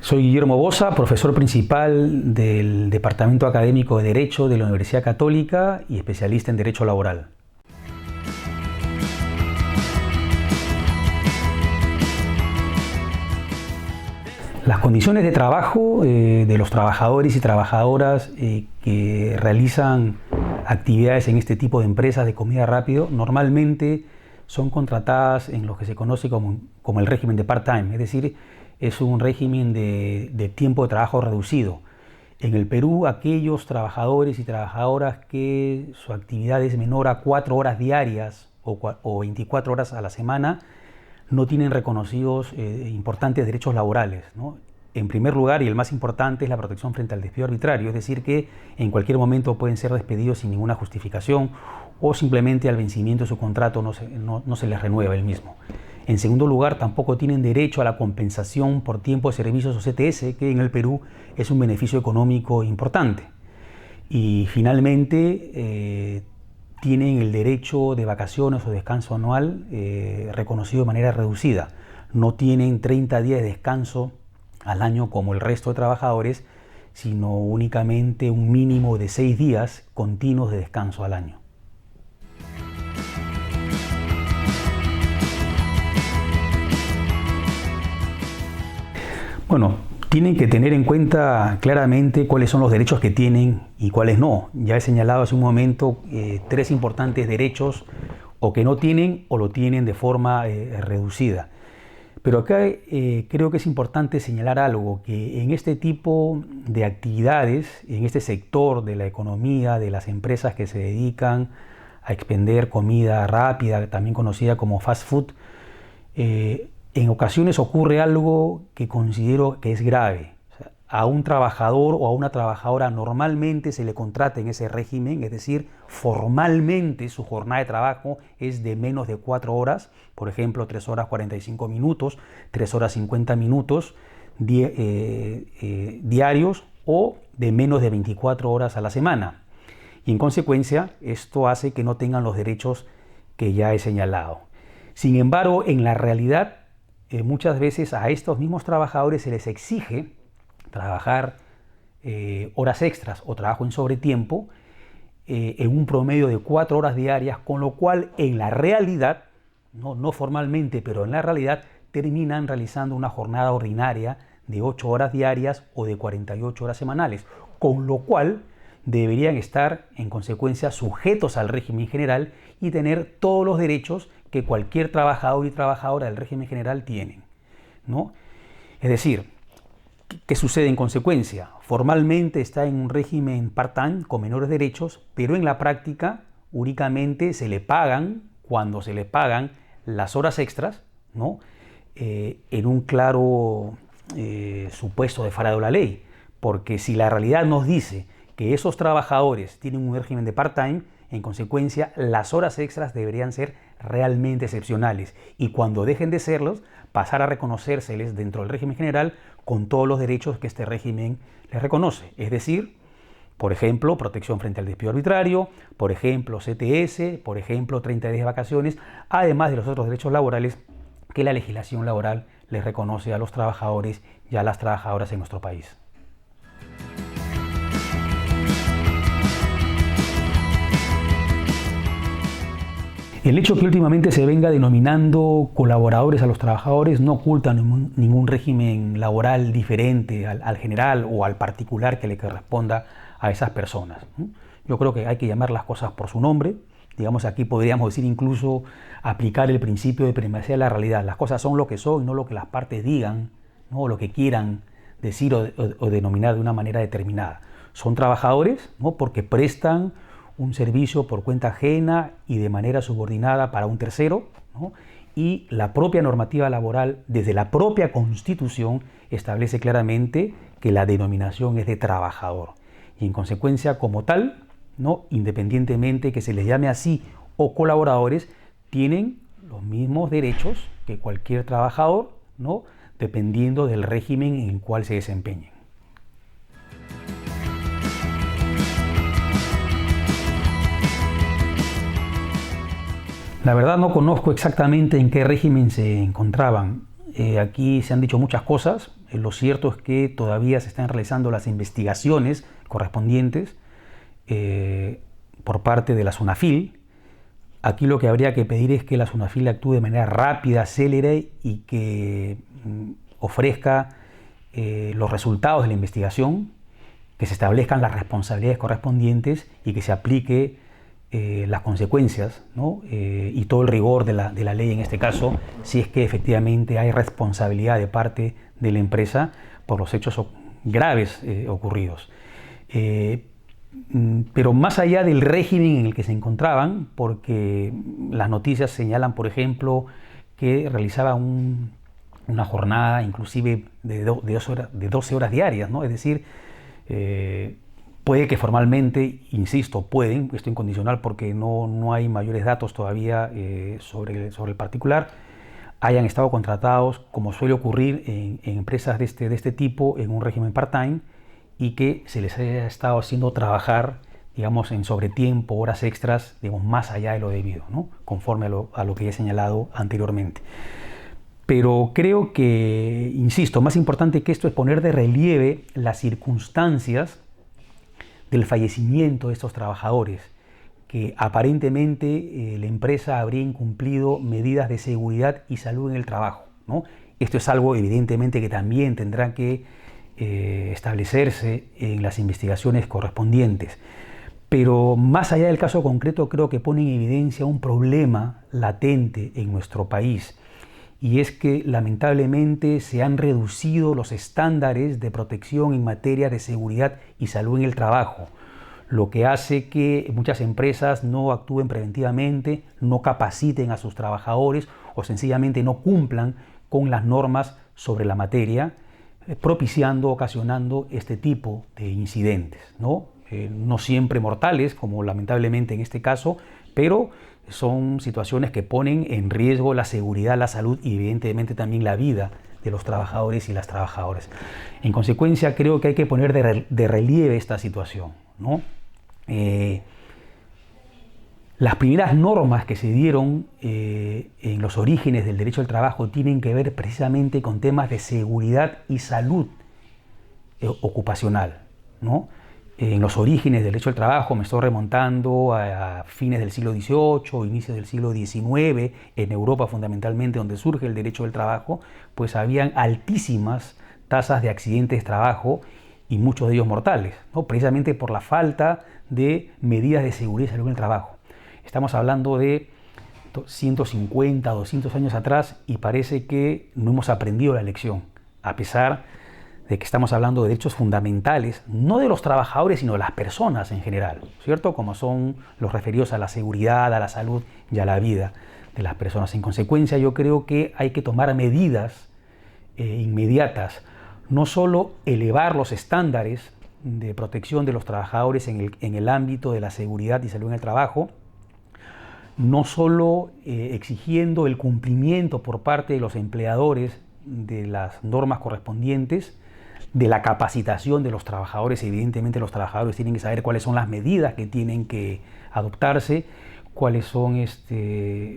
Soy Guillermo Boza, profesor principal del Departamento Académico de Derecho de la Universidad Católica y especialista en Derecho Laboral. Las condiciones de trabajo de los trabajadores y trabajadoras que realizan actividades en este tipo de empresas de comida rápido normalmente son contratadas en lo que se conoce como el régimen de part-time, es decir, es un régimen de tiempo de trabajo reducido. En el Perú, aquellos trabajadores y trabajadoras que su actividad es menor a 4 horas diarias o 24 horas a la semana no tienen reconocidos importantes derechos laborales, ¿no? En primer lugar, y el más importante, es la protección frente al despido arbitrario, es decir, que en cualquier momento pueden ser despedidos sin ninguna justificación o simplemente al vencimiento de su contrato no se les renueva el mismo. En segundo lugar, tampoco tienen derecho a la compensación por tiempo de servicios o CTS, que en el Perú es un beneficio económico importante. Y finalmente, tienen el derecho de vacaciones o descanso anual reconocido de manera reducida. No tienen 30 días de descanso al año como el resto de trabajadores, sino únicamente un mínimo de 6 días continuos de descanso al año. Bueno, tienen que tener en cuenta claramente cuáles son los derechos que tienen y cuáles no. Ya he señalado hace un momento 3 importantes derechos o que no tienen o lo tienen de forma reducida. Pero acá creo que es importante señalar algo, que en este tipo de actividades, en este sector de la economía, de las empresas que se dedican a expender comida rápida, también conocida como fast food, en ocasiones ocurre algo que considero que es grave. O sea, a un trabajador o a una trabajadora normalmente se le contrata en ese régimen, es decir, formalmente su jornada de trabajo es de menos de 4 horas, por ejemplo, 3 horas 45 minutos, 3 horas 50 minutos diarios o de menos de 24 horas a la semana. Y en consecuencia, esto hace que no tengan los derechos que ya he señalado. Sin embargo, en la realidad, muchas veces a estos mismos trabajadores se les exige trabajar horas extras o trabajo en sobretiempo en un promedio de 4 horas diarias, con lo cual en la realidad, no formalmente, pero en la realidad terminan realizando una jornada ordinaria de 8 horas diarias o de 48 horas semanales, con lo cual deberían estar en consecuencia sujetos al régimen general y tener todos los derechos que cualquier trabajador y trabajadora del régimen general tienen, ¿no? Es decir, ¿qué sucede en consecuencia? Formalmente está en un régimen part-time con menores derechos, pero en la práctica únicamente se le pagan, cuando se le pagan las horas extras, ¿no? En un claro supuesto de farado de la ley, porque si la realidad nos dice que esos trabajadores tienen un régimen de part-time, en consecuencia, las horas extras deberían ser realmente excepcionales y cuando dejen de serlos, pasar a reconocérseles dentro del régimen general con todos los derechos que este régimen les reconoce. Es decir, por ejemplo, protección frente al despido arbitrario, por ejemplo, CTS, por ejemplo, 30 días de vacaciones, además de los otros derechos laborales que la legislación laboral les reconoce a los trabajadores y a las trabajadoras en nuestro país. El hecho que últimamente se venga denominando colaboradores a los trabajadores no oculta ningún régimen laboral diferente al general o al particular que le corresponda a esas personas. Yo creo que hay que llamar las cosas por su nombre. Digamos, aquí podríamos decir incluso aplicar el principio de primacía de la realidad. Las cosas son lo que son y no lo que las partes digan, ¿no? O lo que quieran decir o denominar de una manera determinada. Son trabajadores, ¿no? Porque prestan un servicio por cuenta ajena y de manera subordinada para un tercero, ¿no? Y la propia normativa laboral, desde la propia Constitución, establece claramente que la denominación es de trabajador. Y en consecuencia, como tal, ¿no? Independientemente que se les llame así o colaboradores, tienen los mismos derechos que cualquier trabajador, ¿no? Dependiendo del régimen en el cual se desempeñen. La verdad no conozco exactamente en qué régimen se encontraban. Aquí se han dicho muchas cosas. Lo cierto es que todavía se están realizando las investigaciones correspondientes por parte de la SUNAFIL. Aquí lo que habría que pedir es que la SUNAFIL actúe de manera rápida, célere y que ofrezca los resultados de la investigación, que se establezcan las responsabilidades correspondientes y que se aplique las consecuencias, ¿no? Y todo el rigor de la ley en este caso, si es que efectivamente hay responsabilidad de parte de la empresa por los hechos graves ocurridos. Pero más allá del régimen en el que se encontraban, porque las noticias señalan, por ejemplo, que realizaba una jornada inclusive de 12 horas diarias, ¿no? Es decir, puede que formalmente, insisto, pueden, esto incondicional porque no hay mayores datos todavía sobre el particular, hayan estado contratados, como suele ocurrir en empresas de este tipo, en un régimen part-time, y que se les haya estado haciendo trabajar, digamos, en sobretiempo, horas extras, digamos, más allá de lo debido, ¿no? Conforme a lo que ya he señalado anteriormente. Pero creo que, insisto, más importante que esto es poner de relieve las circunstancias del fallecimiento de estos trabajadores, que aparentemente la empresa habría incumplido medidas de seguridad y salud en el trabajo, ¿no? Esto es algo evidentemente que también tendrá que establecerse en las investigaciones correspondientes. Pero más allá del caso concreto, creo que pone en evidencia un problema latente en nuestro país, y es que lamentablemente se han reducido los estándares de protección en materia de seguridad y salud en el trabajo, lo que hace que muchas empresas no actúen preventivamente, no capaciten a sus trabajadores o sencillamente no cumplan con las normas sobre la materia, propiciando, ocasionando este tipo de incidentes, ¿no? No siempre mortales, como lamentablemente en este caso, pero son situaciones que ponen en riesgo la seguridad, la salud y evidentemente también la vida de los trabajadores y las trabajadoras. En consecuencia, creo que hay que poner de relieve esta situación, ¿no? Las primeras normas que se dieron en los orígenes del derecho al trabajo tienen que ver precisamente con temas de seguridad y salud ocupacional, ¿no? En los orígenes del derecho al trabajo me estoy remontando a fines del siglo XVIII, inicios del siglo XIX, en Europa fundamentalmente, donde surge el derecho del trabajo, pues habían altísimas tasas de accidentes de trabajo y muchos de ellos mortales, ¿no? Precisamente por la falta de medidas de seguridad y salud en el trabajo. Estamos hablando de 150, 200 años atrás y parece que no hemos aprendido la lección, a pesar de que estamos hablando de derechos fundamentales, no de los trabajadores, sino de las personas en general, ¿cierto? Como son los referidos a la seguridad, a la salud y a la vida de las personas. En consecuencia, yo creo que hay que tomar medidas inmediatas, no solo elevar los estándares de protección de los trabajadores en el ámbito de la seguridad y salud en el trabajo, no solo exigiendo el cumplimiento por parte de los empleadores de las normas correspondientes, de la capacitación de los trabajadores. Evidentemente los trabajadores tienen que saber cuáles son las medidas que tienen que adoptarse, cuáles son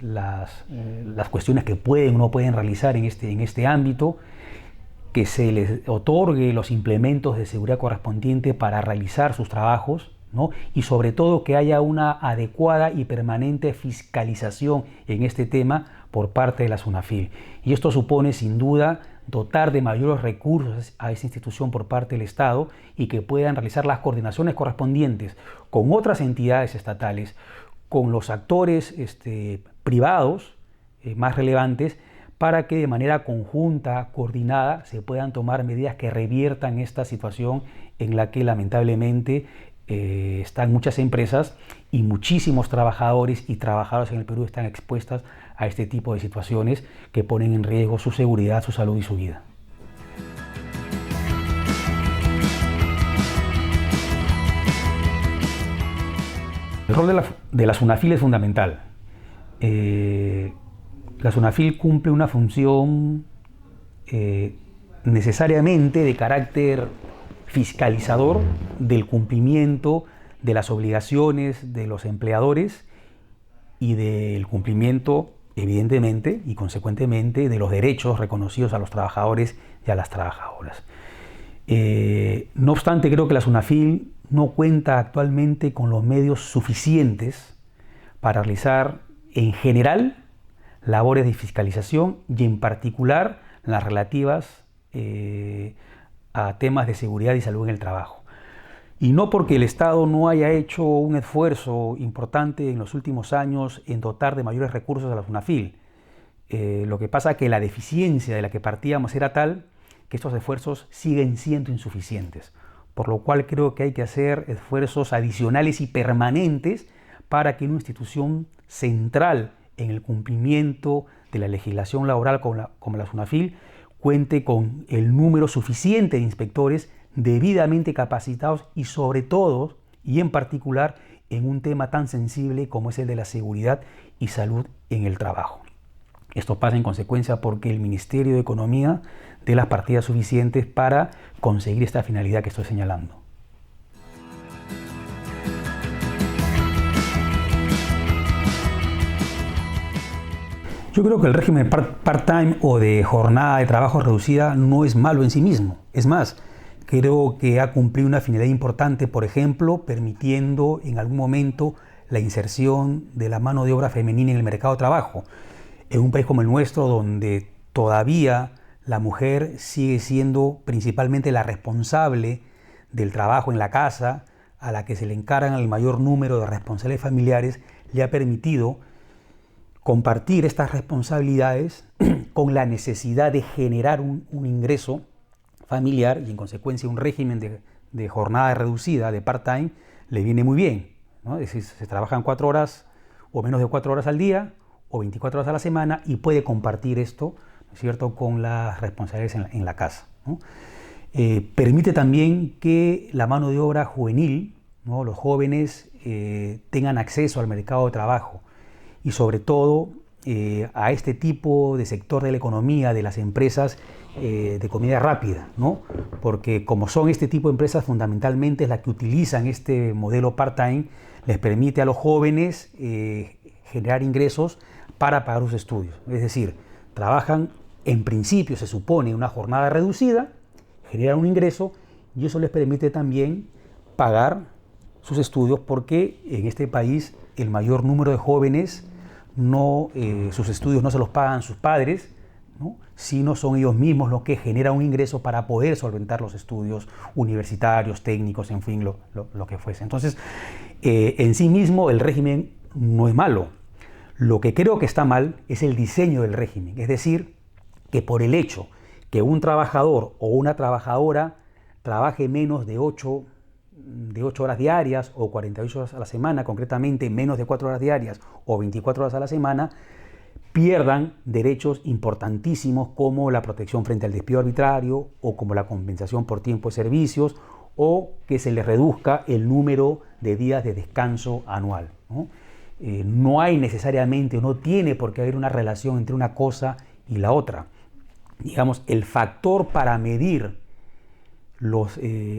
las cuestiones que pueden o no pueden realizar en este ámbito, que se les otorgue los implementos de seguridad correspondientes para realizar sus trabajos, ¿no? Y sobre todo que haya una adecuada y permanente fiscalización en este tema por parte de la SUNAFIL. Y esto supone sin duda dotar de mayores recursos a esa institución por parte del Estado y que puedan realizar las coordinaciones correspondientes con otras entidades estatales, con los actores privados más relevantes, para que de manera conjunta, coordinada, se puedan tomar medidas que reviertan esta situación en la que lamentablemente están muchas empresas y muchísimos trabajadores y trabajadoras en el Perú están expuestas a este tipo de situaciones que ponen en riesgo su seguridad, su salud y su vida. El rol de la SUNAFIL es fundamental. La SUNAFIL cumple una función necesariamente de carácter fiscalizador del cumplimiento de las obligaciones de los empleadores y del cumplimiento evidentemente y consecuentemente, de los derechos reconocidos a los trabajadores y a las trabajadoras. No obstante, creo que la SUNAFIL no cuenta actualmente con los medios suficientes para realizar en general labores de fiscalización y en particular las relativas a temas de seguridad y salud en el trabajo. Y no porque el Estado no haya hecho un esfuerzo importante en los últimos años en dotar de mayores recursos a la SUNAFIL. Lo que pasa es que la deficiencia de la que partíamos era tal que estos esfuerzos siguen siendo insuficientes, por lo cual creo que hay que hacer esfuerzos adicionales y permanentes para que una institución central en el cumplimiento de la legislación laboral como la SUNAFIL cuente con el número suficiente de inspectores debidamente capacitados y sobre todo y en particular en un tema tan sensible como es el de la seguridad y salud en el trabajo. Esto pasa en consecuencia porque el Ministerio de Economía dé las partidas suficientes para conseguir esta finalidad que estoy señalando. Yo creo que el régimen part-time o de jornada de trabajo reducida no es malo en sí mismo. Es más, creo que ha cumplido una finalidad importante, por ejemplo, permitiendo en algún momento la inserción de la mano de obra femenina en el mercado de trabajo. En un país como el nuestro, donde todavía la mujer sigue siendo principalmente la responsable del trabajo en la casa, a la que se le encargan el mayor número de responsabilidades familiares, le ha permitido compartir estas responsabilidades con la necesidad de generar un ingreso familiar y en consecuencia un régimen de jornada reducida, de part-time, le viene muy bien, ¿no? Es decir, se trabajan 4 horas o menos de 4 horas al día o 24 horas a la semana y puede compartir esto, ¿no es cierto?, con las responsabilidades en la casa, ¿no? Permite también que la mano de obra juvenil, ¿no?, los jóvenes tengan acceso al mercado de trabajo y sobre todo a este tipo de sector de la economía, de las empresas de comida rápida, ¿no? Porque como son este tipo de empresas fundamentalmente las que utilizan este modelo part-time, les permite a los jóvenes generar ingresos para pagar sus estudios. Es decir, trabajan en principio, se supone, una jornada reducida, generan un ingreso y eso les permite también pagar sus estudios porque en este país el mayor número de jóvenes sus estudios no se los pagan sus padres, ¿no?, sino son ellos mismos los que generan un ingreso para poder solventar los estudios universitarios, técnicos, en fin, lo que fuese. Entonces, en sí mismo el régimen no es malo. Lo que creo que está mal es el diseño del régimen, es decir, que por el hecho que un trabajador o una trabajadora trabaje menos de 8 horas diarias o 48 horas a la semana, concretamente menos de 4 horas diarias o 24 horas a la semana, pierdan derechos importantísimos como la protección frente al despido arbitrario o como la compensación por tiempo de servicios o que se les reduzca el número de días de descanso anual, ¿no? No hay necesariamente o no tiene por qué haber una relación entre una cosa y la otra. Digamos, el factor para medir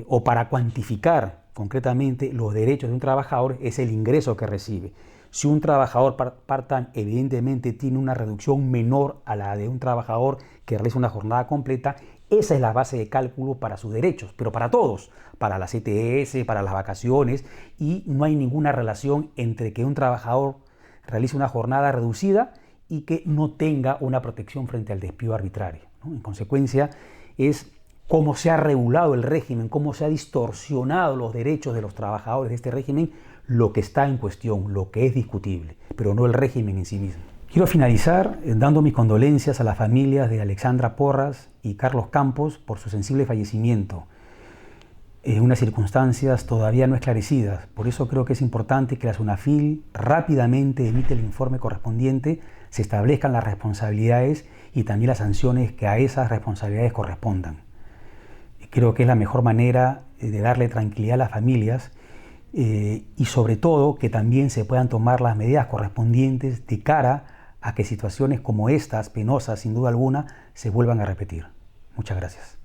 o para cuantificar concretamente los derechos de un trabajador es el ingreso que recibe. Si un trabajador part-time evidentemente tiene una reducción menor a la de un trabajador que realiza una jornada completa, esa es la base de cálculo para sus derechos, pero para todos, para las ETS, para las vacaciones, y no hay ninguna relación entre que un trabajador realice una jornada reducida y que no tenga una protección frente al despido arbitrario, ¿no? En consecuencia, es cómo se ha regulado el régimen, cómo se ha distorsionado los derechos de los trabajadores de este régimen, lo que está en cuestión, lo que es discutible, pero no el régimen en sí mismo. Quiero finalizar dando mis condolencias a las familias de Alexandra Porras y Carlos Campos por su sensible fallecimiento en unas circunstancias todavía no esclarecidas. Por eso creo que es importante que la SUNAFIL rápidamente emite el informe correspondiente, se establezcan las responsabilidades y también las sanciones que a esas responsabilidades correspondan. Creo que es la mejor manera de darle tranquilidad a las familias y sobre todo que también se puedan tomar las medidas correspondientes de cara a que situaciones como estas, penosas sin duda alguna, se vuelvan a repetir. Muchas gracias.